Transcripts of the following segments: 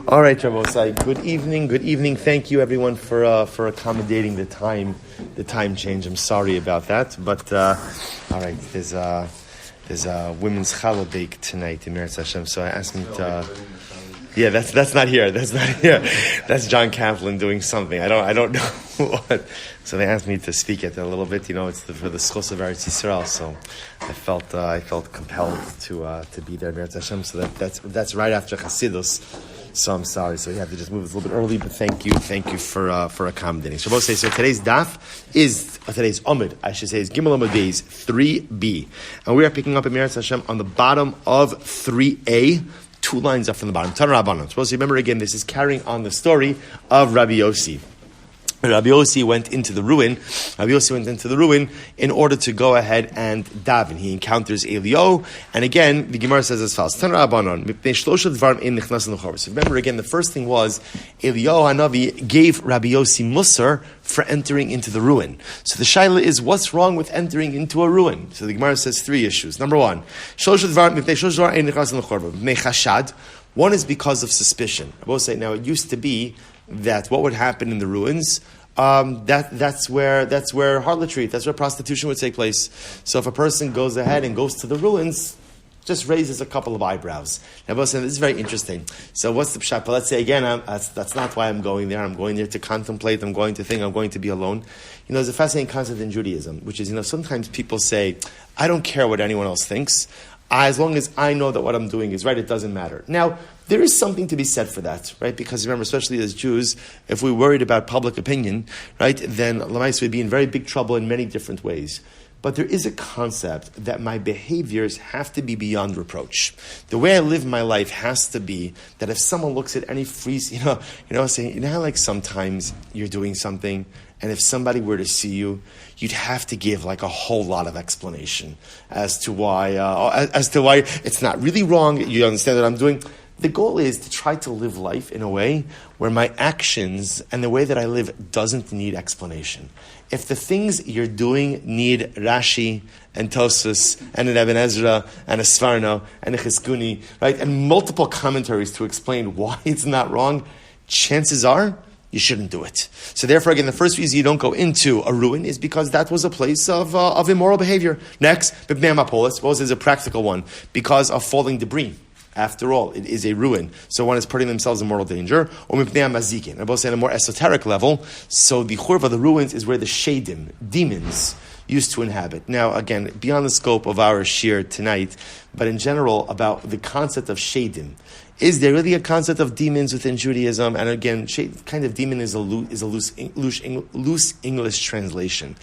All right, Rabosai. Good evening. Good evening. Thank you, everyone, for accommodating the time change. I'm sorry about that, but all right. There's a women's challah bake tonight in Meretz Hashem, so I asked me to. Yeah, that's not here. That's not here. That's John Kaplan doing something. I don't know what. So they asked me to speak at it a little bit. You know, it's for the schos of Eretz Yisrael. So I felt compelled to be there in Meretz Hashem. So that's right after Chasidus. So I'm sorry. So you have to just move it a little bit early. But thank you for accommodating. So both say so. Today's today's Amud, I should say, is Gimel Amud Beis 3b, and we are picking up in Meretz Hashem on the bottom of 3a. 2 lines up from the bottom. Tanur Rabbanon. Suppose you remember again, this is carrying on the story of Rabbi Yossi. Rabbi Yossi went into the ruin. Rabbi Yossi went into the ruin in order to go ahead and daven. He encounters Eliyahu, and again, the Gemara says as follows: Tanur Rabbanon. So remember again, the first thing was Eliyahu Hanavi gave Rabbi Yossi Musar for entering into the ruin. So the shaila is, what's wrong with entering into a ruin? So the Gemara says 3 issues. Number 1, one is because of suspicion. I will say now, it used to be that what would happen in the ruins, that's where harlotry, that's where prostitution would take place. So if a person goes ahead and goes to the ruins, just raises a couple of eyebrows. Now, this is very interesting. So what's the pshat? But let's say again, that's not why I'm going there. I'm going there to contemplate. I'm going to think. I'm going to be alone. You know, there's a fascinating concept in Judaism, which is, sometimes people say, I don't care what anyone else thinks. As long as I know that what I'm doing is right, it doesn't matter. Now, there is something to be said for that, right? Because remember, especially as Jews, if we're worried about public opinion, right, then Lamais would be in very big trouble in many different ways. But there is a concept that my behaviors have to be beyond reproach. The way I live my life has to be that if someone looks at any free, saying, how like sometimes you're doing something, and if somebody were to see you, you'd have to give like a whole lot of explanation as to why it's not really wrong. You understand what I'm doing? The goal is to try to live life in a way where my actions and the way that I live doesn't need explanation. If the things you're doing need Rashi and Tosfos and an Ibn Ezra and a Svarno and a Chizkuni, right, and multiple commentaries to explain why it's not wrong, chances are you shouldn't do it. So therefore, again, the first reason you don't go into a ruin is because that was a place of immoral behavior. Next, B'bnei Mapola, suppose is a practical one, because of falling debris. After all, it is a ruin. So one is putting themselves in mortal danger. Or mipnei mazikin. I'm both saying on a more esoteric level. So the churva, the ruins, is where the shadim, demons, used to inhabit. Now, again, beyond the scope of our shiur tonight, but in general, about the concept of shadim. Is there really a concept of demons within Judaism? And again, kind of demon is a loose English translation.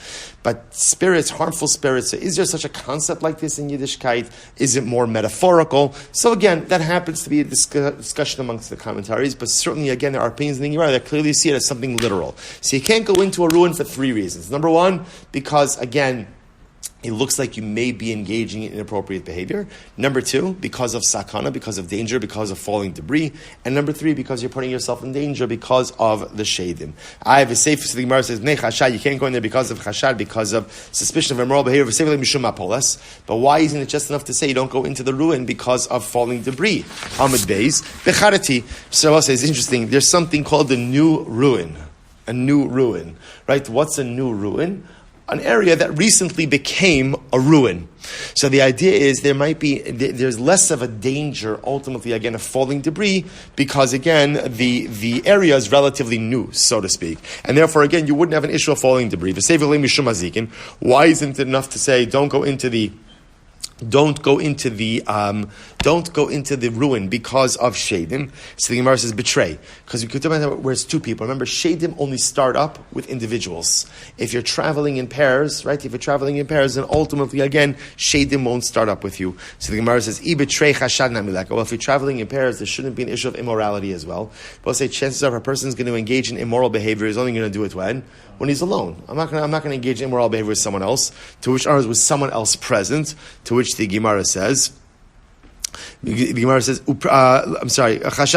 But spirits, harmful spirits, so is there such a concept like this in Yiddishkeit? Is it more metaphorical? So again, that happens to be a discussion amongst the commentaries, but certainly, again, there are opinions in the Gemara that clearly see it as something literal. So you can't go into a ruin for 3 reasons. Number 1, because, again, it looks like you may be engaging in inappropriate behavior. Number 2, because of sakana, because of danger, because of falling debris. And number 3, because you're putting yourself in danger because of the shadim. I have a safe, so the Gemara says, "Nei chashad," you can't go in there because of chashad, because of suspicion of immoral behavior. But why isn't it just enough to say you don't go into the ruin because of falling debris? Amud Beis becharati. So also it's interesting. There's something called the new ruin. A new ruin, right? What's a new ruin? An area that recently became a ruin. So the idea is there's less of a danger, ultimately, again, of falling debris, because, again, the area is relatively new, so to speak. And therefore, again, you wouldn't have an issue of falling debris. Why isn't it enough to say, don't go into the ruin because of shadim? So the Gemara says betray, because we could talk about where it's 2 people. Remember, shadim only start up with individuals. If you're traveling in pairs, right? If you're traveling in pairs, then ultimately, again, shadim won't start up with you. So the Gemara says betray chashad namilak. Well, if you're traveling in pairs, there shouldn't be an issue of immorality as well. But I'll say chances are, if a person is going to engage in immoral behavior, he's only going to do it when he's alone. I'm not going to engage in immoral behavior with someone else. To which ours was someone else present. To which the Gemara says, chashad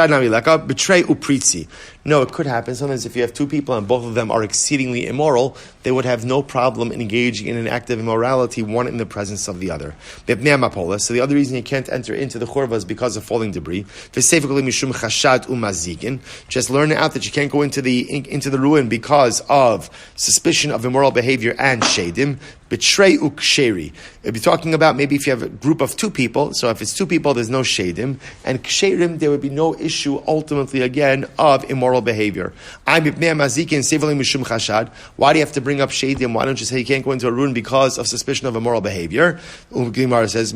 namilaka, betray upritzi. No, it could happen. Sometimes if you have two people and both of them are exceedingly immoral, they would have no problem in engaging in an act of immorality, one in the presence of the other. So the other reason you can't enter into the churva is because of falling debris. Just learn out that you can't go into the ruin because of suspicion of immoral behavior and shedim. Betrei uksheri. If you're talking about maybe if you have a group of two people, so if it's two people, there's no shedim, and ksherim, there would be no issue ultimately again of immoral behavior. Why do you have to bring up shedim? Why don't you say you can't go into a ruin because of suspicion of immoral behavior? Gemara says,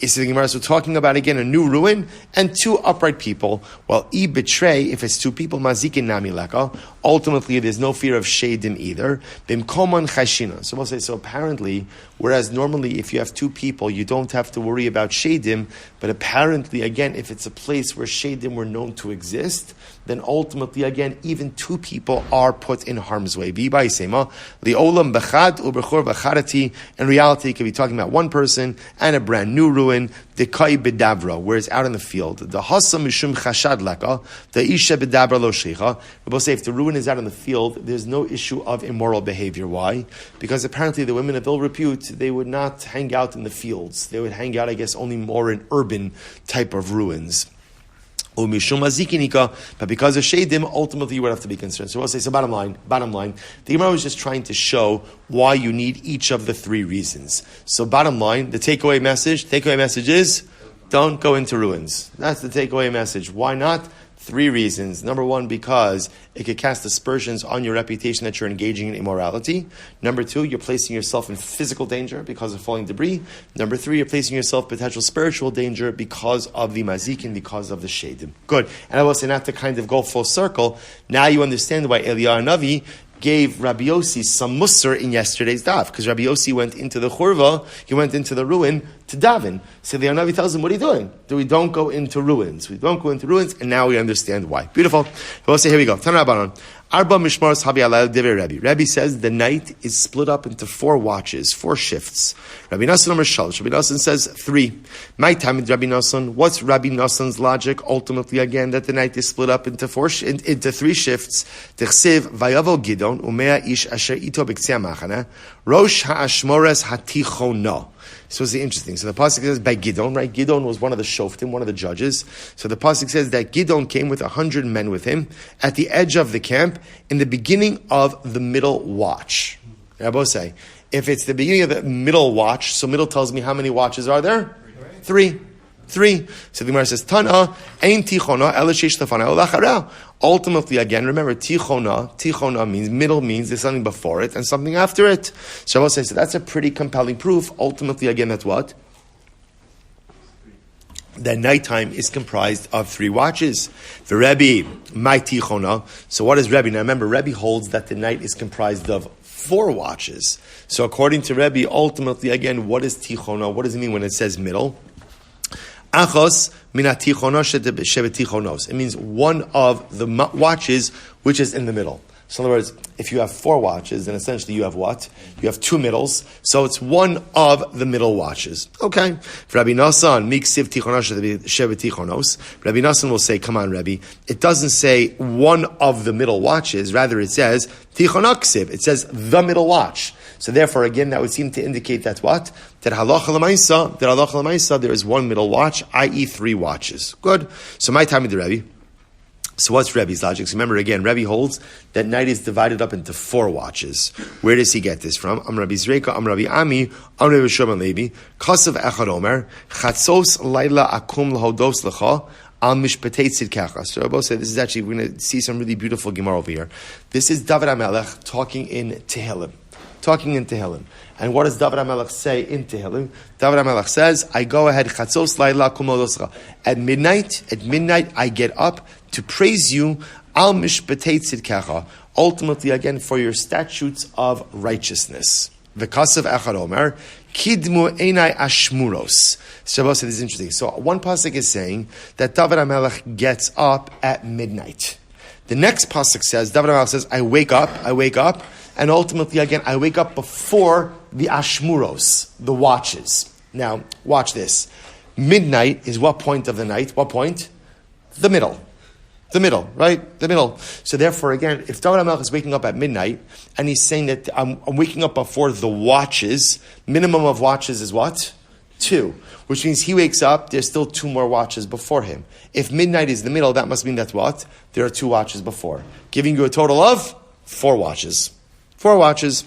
so the Gemara is talking about again a new ruin and two upright people. Well, betray, if it's two people, mazikin nami leka, ultimately there's no fear of shedim either. Bimkomon chashina. So we'll say, so apparently, whereas normally if you have two people, you don't have to worry about shedim, but apparently again, if it's a place where shedim were known to exist, then ultimately again, even two people are put in harm's way. In reality, it could be talking about one person and a brand new ruin, dekai bedavra, whereas out in the field, the hasa mishum chashad leka, the isha bedavra lo shricha. We'll say if the ruin is out in the field, there's no issue of immoral behavior. Why? Because apparently the women of ill repute, they would not hang out in the fields. They would hang out, I guess, only more in urban type of ruins. But because of shedim, ultimately you would have to be concerned. So we'll say, so bottom line, the Gemara was just trying to show why you need each of the three reasons. So bottom line, the takeaway message is, don't go into ruins. That's the takeaway message. Why not? Three reasons. Number one, because it could cast aspersions on your reputation that you're engaging in immorality. Number two, you're placing yourself in physical danger because of falling debris. Number three, you're placing yourself in potential spiritual danger because of the mazikin, because of the shedim. Good. And I will say, not to kind of go full circle, now you understand why Eliyahu Navi gave Rabbi Yossi some musar in yesterday's daf, because Rabbi Yossi went into the churva, he went into the ruin to daven. So the Navi tells him, what are you doing? We don't go into ruins. We don't go into ruins, and now we understand why. Beautiful. We'll say, here we go. Tana Rabbanon. Arba mishmaros habi alayl dever Rabbi. Rabbi says the night is split up into 4 watches, 4 shifts. Rabbi Nassan number shalosh. Rabbi Nassan says 3. My time with Rabbi Nassan. What's Rabbi Nassan's logic? Ultimately, again, that the night is split up into 3 shifts. Techsev vayavo Gidon umea ish asher ito b'ktzei machana rosh ha'ashmores hatichona. So it's interesting. So the pasuk says by Gidon, right? Gidon was one of the shoftim, one of the judges. So the pasuk says that Gidon came with 100 men with him at the edge of the camp in the beginning of the middle watch. Rabbi say, if it's the beginning of the middle watch, so middle tells me how many watches are there? 3. So the Gemara says, Tana, ein tichona, elashish lefana olacharah. Ultimately, again, remember, tichona means, middle means there's something before it and something after it. Shabbos says, so that's a pretty compelling proof. Ultimately, again, that's what? That nighttime is comprised of 3 watches. The Rebbe, my tichona. So what is Rebbe? Now remember, Rebbe holds that the night is comprised of 4 watches. So according to Rebbe, ultimately, again, what is tichona? What does it mean when it says middle? Achos minatichonos shebetichonos. It means one of the watches which is in the middle. So in other words, if you have 4 watches, then essentially you have what? You have 2 middles. So it's one of the middle watches. Okay. Rabbi Nassan, miksiv tichonos shebetichonos. Rabbi Nassan will say, come on, Rabbi. It doesn't say one of the middle watches. Rather, it says tichonoksiv. It says the middle watch. So therefore, again, that would seem to indicate that what? That halacha l'maisa, there is one middle watch, i.e. 3 watches. Good. So my time with the Rebbe. So what's Rebbe's logic? So remember again, Rebbe holds that night is divided up into 4 watches. Where does he get this from? Am Rabbi Zreika, Am Rabbi Ami, Am Rabbi Shimon Levi, Kasav Echad Omer, Chatzos Laila Akum Lahodos Lecha, Al Mishpatei Tzidkecha. So Rabbi said, this is actually, we're going to see some really beautiful Gemara over here. This is David HaMelech talking in Tehillim. And what does David HaMelech say in Tehillim? David HaMelech says, I go ahead, Chatzos Laila Akum Lahodos Lecha. At midnight, I get up to praise you, al mishpatei tzidkecha, ultimately again for your statutes of righteousness. V'kasav echad omer, kidmu einai ashmuros. Shabbos said this is interesting. So one pasuk is saying that David HaMelech gets up at midnight. The next pasuk says, David HaMelech says, I wake up, and ultimately again, I wake up before the ashmuros, the watches. Now, watch this. Midnight is what point of the night? What point? The middle. The middle, right? The middle. So therefore, again, if David HaMelech is waking up at midnight, and he's saying that I'm waking up before the watches, minimum of watches is what? 2. Which means he wakes up, there's still 2 more watches before him. If midnight is the middle, that must mean that's what? There are 2 watches before. Giving you a total of 4 watches. 4 watches.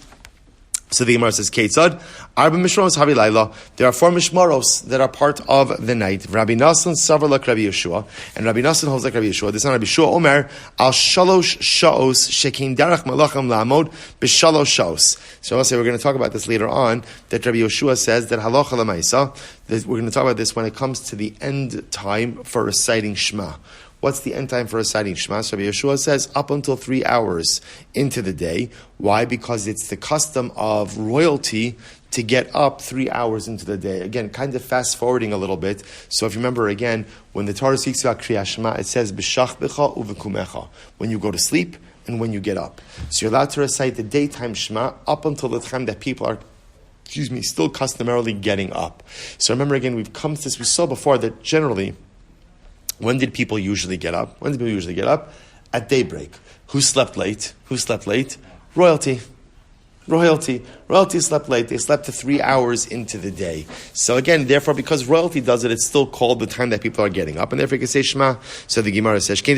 So the Gemara says, Ketzad, Arba Mishmaros Havi Laila. There are 4 Mishmaros that are part of the night. Rabbi Nassan Savar like Rabbi Yeshua, and Rabbi Nassan holds like Rabbi Yeshua. This is Rabbi Yeshua Omer Al Shalosh Shaos Shekin Darach Malacham Lamod B'Shalosh Shaos. So I'll say we're going to talk about this later on. That Rabbi Yeshua says that Halacha Lamaisa. We're going to talk about this when it comes to the end time for reciting Shema. What's the end time for reciting Shema? So Rabbi Yeshua says up until 3 hours into the day. Why? Because it's the custom of royalty to get up 3 hours into the day. Again, kind of fast forwarding a little bit. So if you remember again, when the Torah speaks about Kriyas Shema, it says B'shach b'cha uvekumecha, when you go to sleep and when you get up. So you're allowed to recite the daytime Shema up until the time that people are still customarily getting up. So remember again, we've come to this, we saw before that generally, when did people usually get up? At daybreak. Who slept late? Royalty. Royalty slept late. They slept to 3 hours into the day. So again, therefore, because royalty does it, it's still called the time that people are getting up. And therefore you can say Shema. So the Gemara says, Shis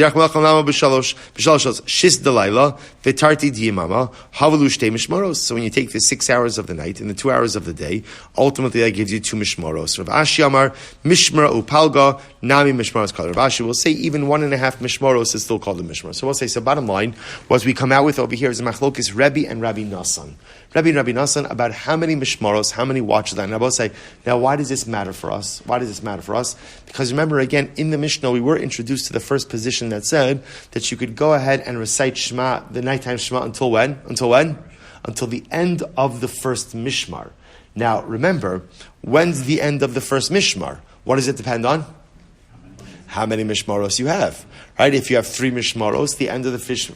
delayla, v'tarti diyamama, havalu shtei mishmoros. So when you take the 6 hours of the night and the 2 hours of the day, ultimately that gives you 2 mishmoros. Rav Ashi Amar, mishmara upalga, nami mishmoros called. Rav Ashi will say even 1.5 mishmoros is still called a mishmor. So we'll say, so bottom line, what we come out with over here is a machlokes Rebbe and Rabbi Nassan. Rabbi and Rabbi Nassan about how many mishmaros, how many watches. And I will say, now why does this matter for us? Because remember again, in the Mishnah, we were introduced to the first position that said that you could go ahead and recite Shema, the nighttime Shema, until when? Until the end of the first Mishmar. Now remember, when's the end of the first Mishmar? What does it depend on? How many mishmaros you have, right? If you have 3 mishmaros, the end of the first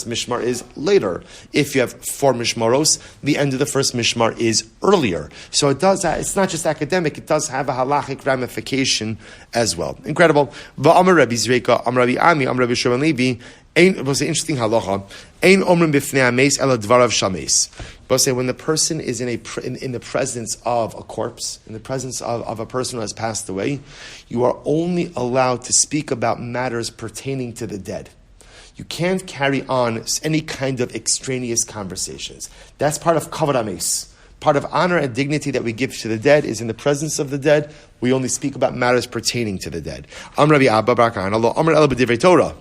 mishmar is later. If you have 4 mishmaros, the end of the first mishmar is earlier. So it does. It's not just academic; it does have a halachic ramification as well. Incredible. Va'amar Rabbi Zreika, Amar Rabbi Ami, Amar Rabbi Shimon Levi. It was an interesting halacha. Ein omrim b'fnei hameis ela dvarav shameis. But say when the person is in the presence of a corpse, in the presence of a person who has passed away, you are only allowed to speak about matters pertaining to the dead. You can't carry on any kind of extraneous conversations. That's part of kavod hameis. Part of honor and dignity that we give to the dead is in the presence of the dead. We only speak about matters pertaining to the dead. Amar Rabbi Abba Bar Kahana, Amar Ela b'divrei Torah.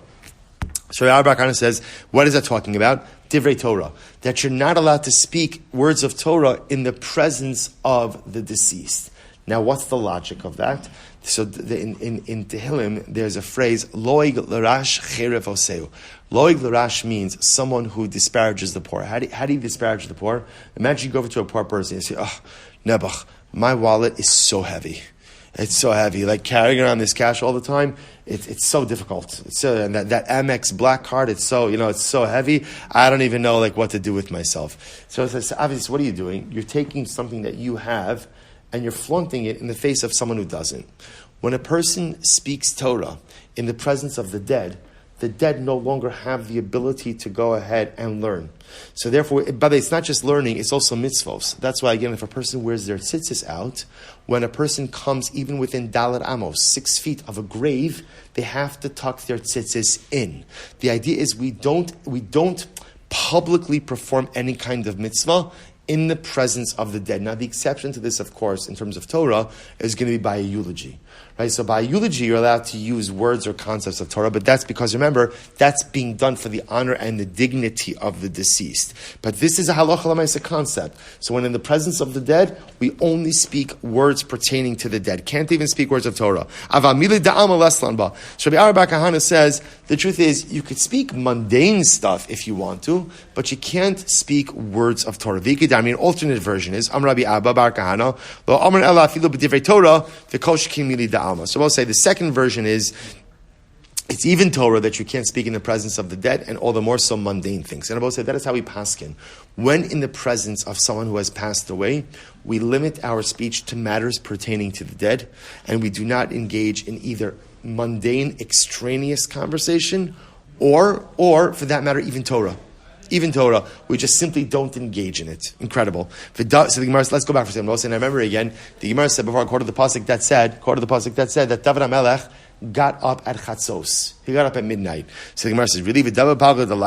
So Rabbi Bar says, what is that talking about? Divrei Torah. That you're not allowed to speak words of Torah in the presence of the deceased. Now, what's the logic of that? So in Tehillim, there's a phrase, Loig l'rash cherev oseu. Loig l'rash means someone who disparages the poor. How do you disparage the poor? Imagine you go over to a poor person and you say, oh, Nebuch, my wallet is so heavy. It's so heavy. Like carrying around this cash all the time, it's so difficult. And that Amex black card, it's so heavy. I don't even know what to do with myself. So it's obviously, what are you doing? You're taking something that you have and you're flaunting it in the face of someone who doesn't. When a person speaks Torah in the presence of the dead no longer have the ability to go ahead and learn. So therefore, but it's not just learning, it's also mitzvos. That's why, again, if a person wears their tzitzis out, when a person comes even within Dalet Amos, 6 feet of a grave, they have to tuck their tzitzis in. The idea is we don't publicly perform any kind of mitzvah in the presence of the dead. Now, the exception to this, of course, in terms of Torah, is going to be by a eulogy. Right? So by a eulogy, you're allowed to use words or concepts of Torah, but that's because, remember, that's being done for the honor and the dignity of the deceased. But this is a halacha l'maaseh concept. So when in the presence of the dead, we only speak words pertaining to the dead. Can't even speak words of Torah. Aval milei da'alma leslan ba. So Rabbi Bar Kahana says, the truth is, you could speak mundane stuff if you want to, but you can't speak words of Torah. I mean, an alternate version is, Am Rabbi Abba Bar Kahana, lo amar ela afilu b'divrei Torah, v'kol shekin milei da'alma. So I'll say the second version is It's even Torah that you can't speak in the presence of the dead, and all the more so mundane things. And Abba said that is how we paskin. When in the presence of someone who has passed away, we limit our speech to matters pertaining to the dead, and we do not engage in either mundane, extraneous conversation, or for that matter, even Torah. Even Torah, we just simply don't engage in it. Incredible. So the Gemara, let's go back for a second. And I remember again, the Gemara said before I quoted the pasuk that said that David HaMelech got up at Chatzos. He got up at midnight. So the Gemara says, really? David HaMelech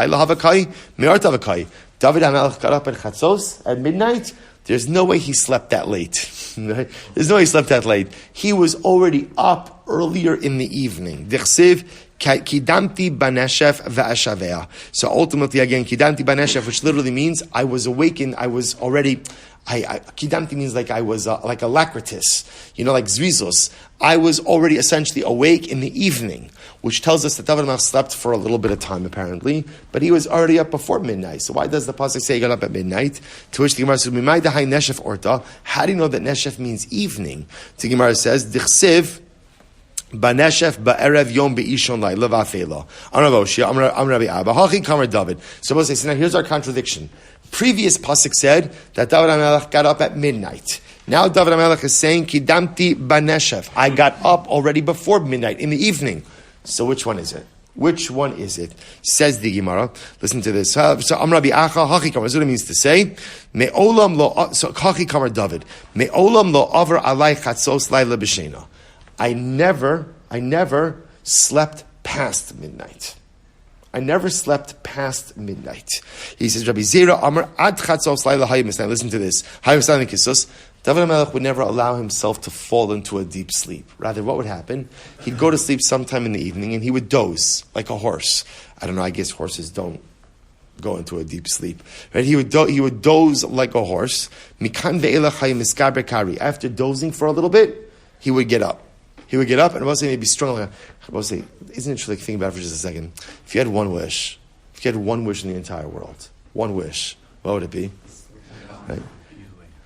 got up at Chatzos at midnight? There's no way he slept that late. Right? There's no way he slept that late. He was already up earlier in the evening. Dichsiv, Kidamti baneshef va'ashavea. So ultimately, again, Kidamti baneshef, which literally means I was awakened, I was already... Kidamti means like I was like a lacritus, like Zvizos. I was already essentially awake in the evening, which tells us that David HaMelech slept for a little bit of time apparently, but he was already up before midnight. So why does the pasuk say he got up at midnight? To which the Gemara says, "Mimai dahai neshef orta." How do you know that neshef means evening? The Gemara says, "Dichsiv baneshef ba'erev yom beishon layla va'afela." Amrav Rabbi Abba Hachi Kamar David. So we'll say, so now here's our contradiction. Previous pasuk said that David HaMelech got up at midnight. Now David HaMelech is saying, Kidamti baneshef. I got up already before midnight, in the evening. So which one is it? Which one is it? Says the Gemara. Listen to this. So Amrabi Acha Hachi Kamar. That's what it means to say. Me'olam lo, so Hachi Kamar David. Me'olam lo avar alai chatzos layla b'shena. I never slept past midnight. I never slept past midnight. He says, Rabbi Zera Amar Ad Chatzos Laila Hayimis. Now listen to this. Hayimis Kisus. David HaMelech would never allow himself to fall into a deep sleep. Rather, what would happen? He'd go to sleep sometime in the evening and he would doze like a horse. I don't know, I guess horses don't go into a deep sleep. Right? He would doze like a horse. Mikan ve'ela Hayimis Gaber Kari. After dozing for a little bit, he would get up. He would get up and I was saying maybe strong. I was saying, isn't it interesting? Think about it for just a second. If you had one wish in the entire world, one wish, what would it be? Right?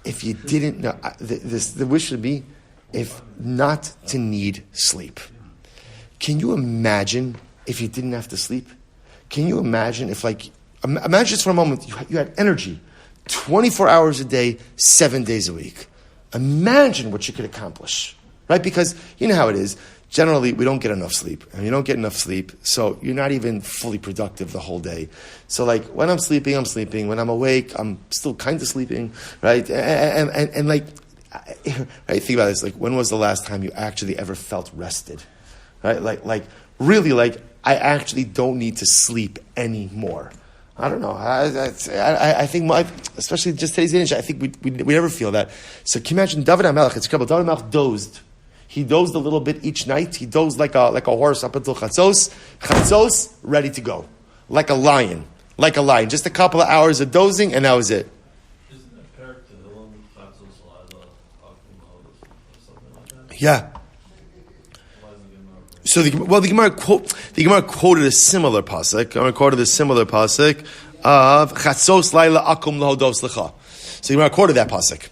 If you didn't know, the wish would be if not to need sleep. Can you imagine if you didn't have to sleep? Can you imagine if, imagine just for a moment, you had energy 24 hours a day, 7 days a week. Imagine what you could accomplish. Right? Because you know how it is. Generally, we don't get enough sleep. And you don't get enough sleep, so you're not even fully productive the whole day. So when I'm sleeping, I'm sleeping. When I'm awake, I'm still kind of sleeping. Right? And right, think about this. When was the last time you actually ever felt rested? Right? Really, I actually don't need to sleep anymore. I don't know. I think, especially just today's age, I think we never feel that. So can you imagine David HaMelech? It's incredible. David HaMelech dozed. He dozed a little bit each night. He dozed like a horse up until Chatzos. Chatzos, ready to go. Like a lion. Just a couple of hours of dozing, and that was it. Isn't it paired to Hillam, Chatzos, Lila, something like that? Yeah. So the Gemara quoted a similar pasuk. Of Chatzos Laila Akum Lahodos Lecha. So the Gemara quoted that pasuk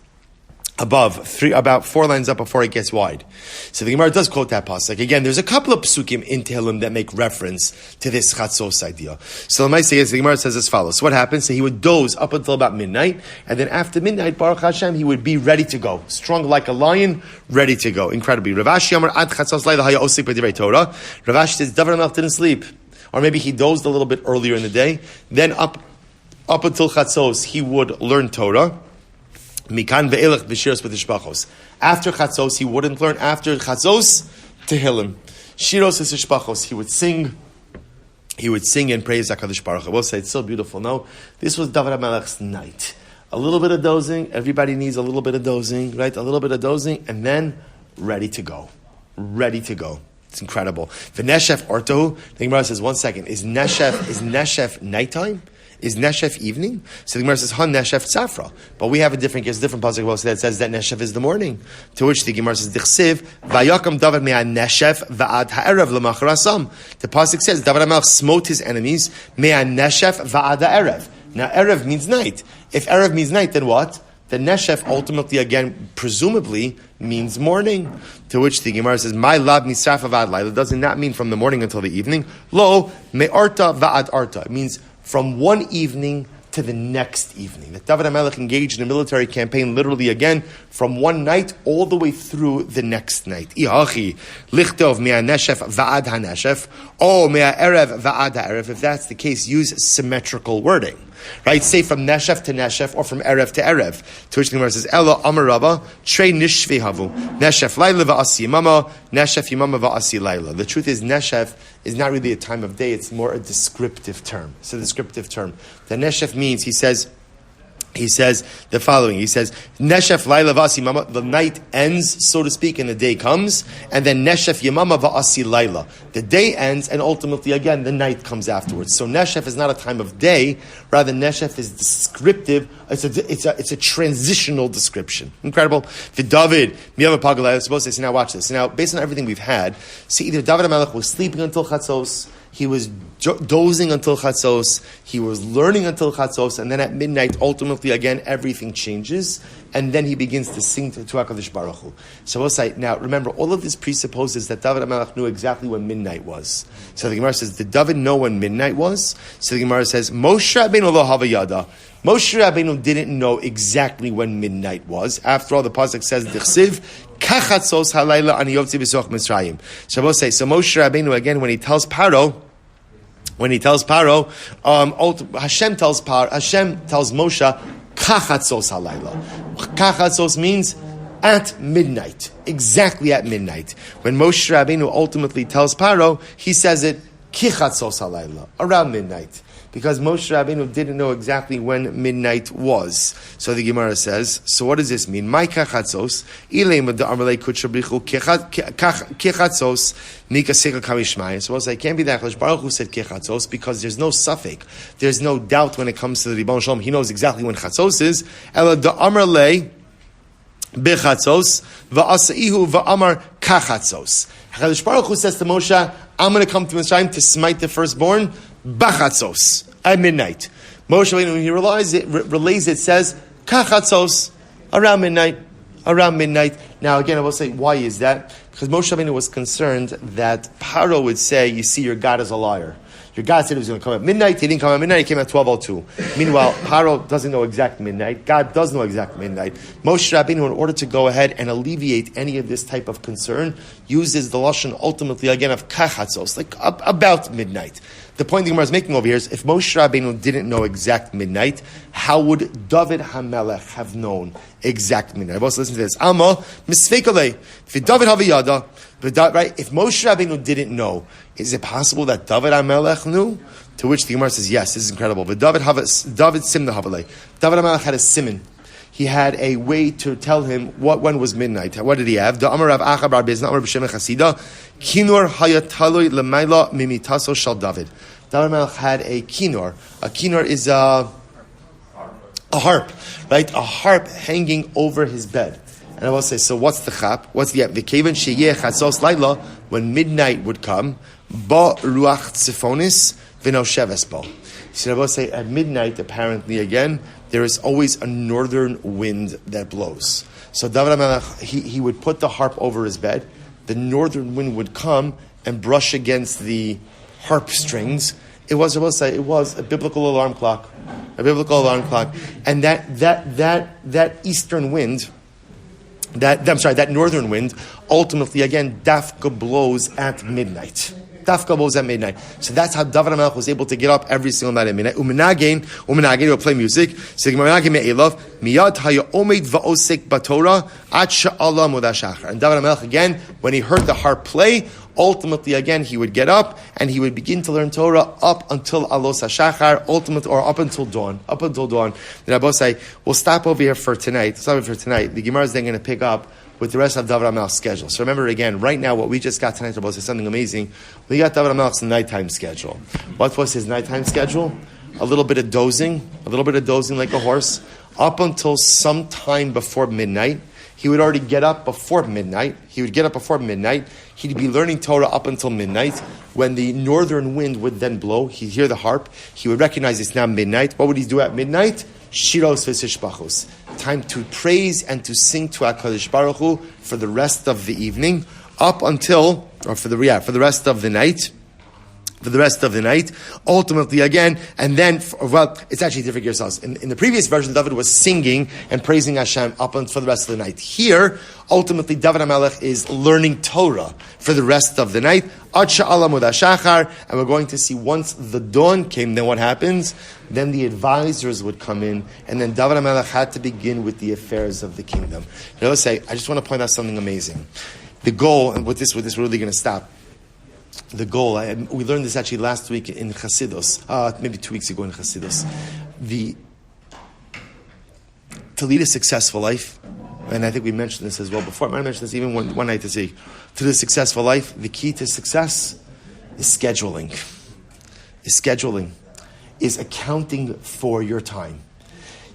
about 4 lines up before it gets wide. So the Gemara does quote that pasuk. Again, there's a couple of psukim in Tehillim that make reference to this Chatzos idea. So the Gemara says as follows. So what happens? So he would doze up until about midnight, and then after midnight, Baruch Hashem, he would be ready to go. Strong like a lion, ready to go. Incredibly. Rav Ashi Amar Ad Chatzos Laila Haya Osik B'Divrei Torah. Rav Ashi says, David HaMelech didn't sleep. Or maybe he dozed a little bit earlier in the day. Then up until Chatzos, he would learn Torah. Mikan ve'elech v'shiros v'tishbachos. After Chatzos, he wouldn't learn. After Chatzos, Tehillim. Shiros v'tishbachos. He would sing and praise HaKadosh Baruch Hu. I will say, it's so beautiful. No, this was David HaMelech's night. A little bit of dozing. Everybody needs a little bit of dozing, right? A little bit of dozing, and then ready to go. Ready to go. It's incredible. V'neshef ortohu. The Gemara says, 1 second. Is neshef nighttime? Is neshef evening? So the Gemara says, Han neshef tzafra. But we have a different pasuk that says that neshef is the morning. To which the Gemara says, Dichsiv, Vayakam David me'an neshef va'ad ha'erev l'macharasam. The pasuk says, David HaMelech smote his enemies, me'an neshef va'ad ha'erev. Now, erev means night. If erev means night, then what? Then neshef ultimately, again, presumably, means morning. To which the Gemara says, my lab misraf avad laila does not mean from the morning until the evening. Lo me'arta va'ad arta. It means from one evening to the next evening. That David HaMelech engaged in a military campaign literally again from one night all the way through the next night. Ihachi lichtov mea neshef va'ad haneshef or mea erev va'ad ha'erev. If that's the case, use symmetrical wording. Right? Say from neshef to neshef or from erev to erev. To which the Gemara says, Ela amar Rava trei nishvi havu neshef laila va'asi yimama neshef yimama va'asi laila. The truth is neshef is not really a time of day, it's more a descriptive term. It's a descriptive term. The neshef means, he says the following. He says, Neshef laila v'asi mama, the night ends, so to speak, and the day comes, and then Neshef yamama v'asi laila. The day ends, and ultimately, again, the night comes afterwards. So Neshef is not a time of day, rather Neshef is descriptive, it's a transitional description. Incredible. David, miyama pagala, I was supposed to say, now watch this. Now, based on everything we've had, see, either David HaMelech was sleeping until Chatzos, he was dozing until Chatzos, he was learning until Chatzos, and then at midnight, ultimately, again, everything changes, and then he begins to sing to HaKadosh Baruch Hu. So we'll say, now, remember, all of this presupposes that David HaMelech knew exactly when midnight was. So the Gemara says, did David know when midnight was? So the Gemara says, Moshe Rabbeinu lo hava yada. Moshe Rabbeinu didn't know exactly when midnight was. After all, the pasuk says, Dichsiv, kachatzos halayla ani yotzi b'soch Mitzrayim. So we'll say, so Moshe Rabbeinu, again, when he tells Paro, Hashem tells Moshe, kachatzos halayla. Kachatzos means at midnight, exactly at midnight. When Moshe Rabbeinu ultimately tells Paro, he says it, kichatzos halayla, around midnight. Because Moshe Rabbeinu didn't know exactly when midnight was. So the Gemara says, so what does this mean? My kachatzos, ileim the amalei kutshabrichu kichatzos nika seichel kamishmai. So we'll say, it can't be that HaKadosh Baruch Hu said kichatzos because there's no suffix. There's no doubt when it comes to the Ribbon Shalom. He knows exactly when chatzos is. Ela the amalei bechatzos va'asaihu va'amar kachatzos. HaKadosh Baruch Hu says to Moshe, I'm going to come to Mitzrayim to smite the firstborn bachatzos. At midnight. Moshe, when he relays it, says, kachatzos, around midnight. Now again, I will say, why is that? Because Moshe Rabbeinu was concerned that Paro would say, you see, your God is a liar. Your God said he was going to come at midnight, he didn't come at midnight, he came at 12:02. Meanwhile, Paro doesn't know exact midnight, God does know exact midnight. Moshe Rabbeinu, in order to go ahead and alleviate any of this type of concern, uses the lashon ultimately again of kachatzos, like about midnight. The point the Gemara is making over here is, if Moshe Rabbeinu didn't know exact midnight, how would David HaMelech have known exact midnight? Also, listen to this. Amma misfekalei. If David Haviyada, right? If Moshe Rabbeinu didn't know, is it possible that David HaMelech knew? To which the Gemara says, yes, this is incredible. But David Simna Havalei. David HaMelech had a siman. He had a way to tell him when was midnight. What did he have? The Amar Rav Acha bar Bezna Amar b'Shem Chasida Kinor Hayataloi Lemaila Mimitaso Shal David. David HaMelech had a kinor. A kinor is a harp, right? A harp hanging over his bed. And I will say, so what's the chap? What's the Kevan Sheyeh Chatzos Laila? When midnight would come, Ba Ruach Tzifonis V'Nosheves Bo. So I will say, at midnight, apparently again, there is always a northern wind that blows. So David HaMelech, he would put the harp over his bed. The northern wind would come and brush against the harp strings. It was a biblical alarm clock. A biblical alarm clock. And that eastern wind, that northern wind, ultimately again, dafka blows at midnight. Dafka blows at midnight. So that's how David HaMelech was able to get up every single night at midnight. Umenagin, will play music. So Umenagin me'elav, miyad haya omed va'osek batorah, at sha'ala mudashachar. And David HaMelech again, when he heard the harp play, ultimately again, he would get up and he would begin to learn Torah up until alos hashachar, up until dawn. Then Abosai, we'll stop over here for tonight. The Gemara is then going to pick up with the rest of David HaMelech's schedule. So remember again, right now, what we just got tonight about is something amazing. We got David HaMelech's nighttime schedule. What was his nighttime schedule? A little bit of dozing like a horse, up until sometime before midnight. He would already get up before midnight. He'd be learning Torah up until midnight. When the northern wind would then blow, he'd hear the harp. He would recognize it's now midnight. What would he do at midnight? shiros v'sishbachos. Time to praise and to sing to HaKadosh Baruch Hu for the rest of the evening, up until, or for the rest of the night. For the rest of the night, ultimately again, and then, it's actually different yourselves. In the previous version, David was singing and praising Hashem up until for the rest of the night. Here, ultimately, David HaMelech is learning Torah for the rest of the night. Ad sha'al Amud Shachar, and we're going to see once the dawn came, then what happens? Then the advisors would come in, and then David HaMelech had to begin with the affairs of the kingdom. Now, let's say, I just want to point out something amazing. The goal, and with this we're really going to stop. The goal, we learned this actually last week in Chasidus, maybe 2 weeks ago in Chasidus. To lead a successful life, and I think we mentioned this as well before, I might have mentioned this even one night to see, to lead a successful life, the key to success is scheduling. Is accounting for your time.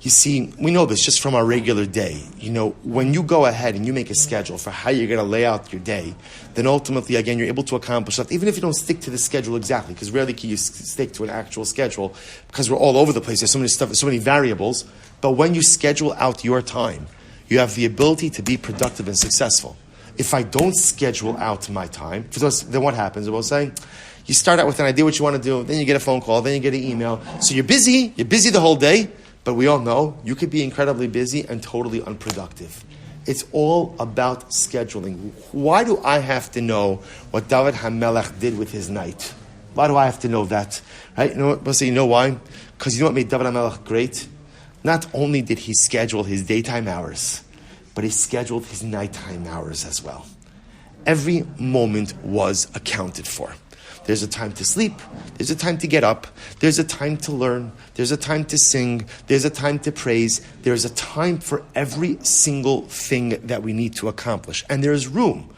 You see, we know this just from our regular day. You know, when you go ahead and you make a schedule for how you're going to lay out your day, then ultimately, again, you're able to accomplish stuff, even if you don't stick to the schedule exactly, because rarely can you stick to an actual schedule, because we're all over the place. There's so many stuff, so many variables. But when you schedule out your time, you have the ability to be productive and successful. If I don't schedule out my time, then what happens? I will say, you start out with an idea what you want to do, then you get a phone call, then you get an email. So you're busy the whole day. But we all know you could be incredibly busy and totally unproductive. It's all about scheduling. Why do I have to know what David HaMelech did with his night? Why do I have to know that? Right? You know what? You know why? Because you know what made David HaMelech great? Not only did he schedule his daytime hours, but he scheduled his nighttime hours as well. Every moment was accounted for. There's a time to sleep. There's a time to get up. There's a time to learn. There's a time to sing. There's a time to praise. There's a time for every single thing that we need to accomplish. And there's room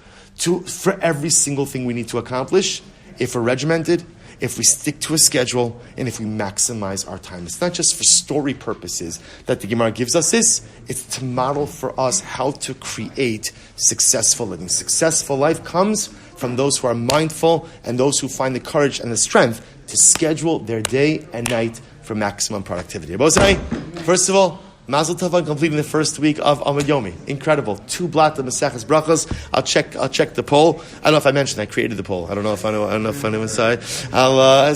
for every single thing we need to accomplish if we're regimented, if we stick to a schedule, and if we maximize our time. It's not just for story purposes that the Gemara gives us this. It's to model for us how to create successful living. Successful life comes from those who are mindful and those who find the courage and the strength to schedule their day and night for maximum productivity. First of all, Mazel Tov on completing the first week of Amud Yomi. Incredible. 2 blot of Maseches Berachos. I'll check the poll. I don't know if I mentioned I created the poll. I don't know if anyone's inside. I'll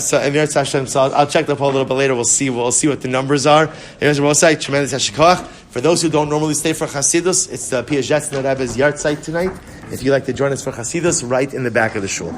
check the poll a little bit later. We'll see what the numbers are. Tremendous hashikach. For those who don't normally stay for Chasidus, it's the Piagetz Rebbe's yard site tonight. If you'd like to join us for Chasidus, right in the back of the shul.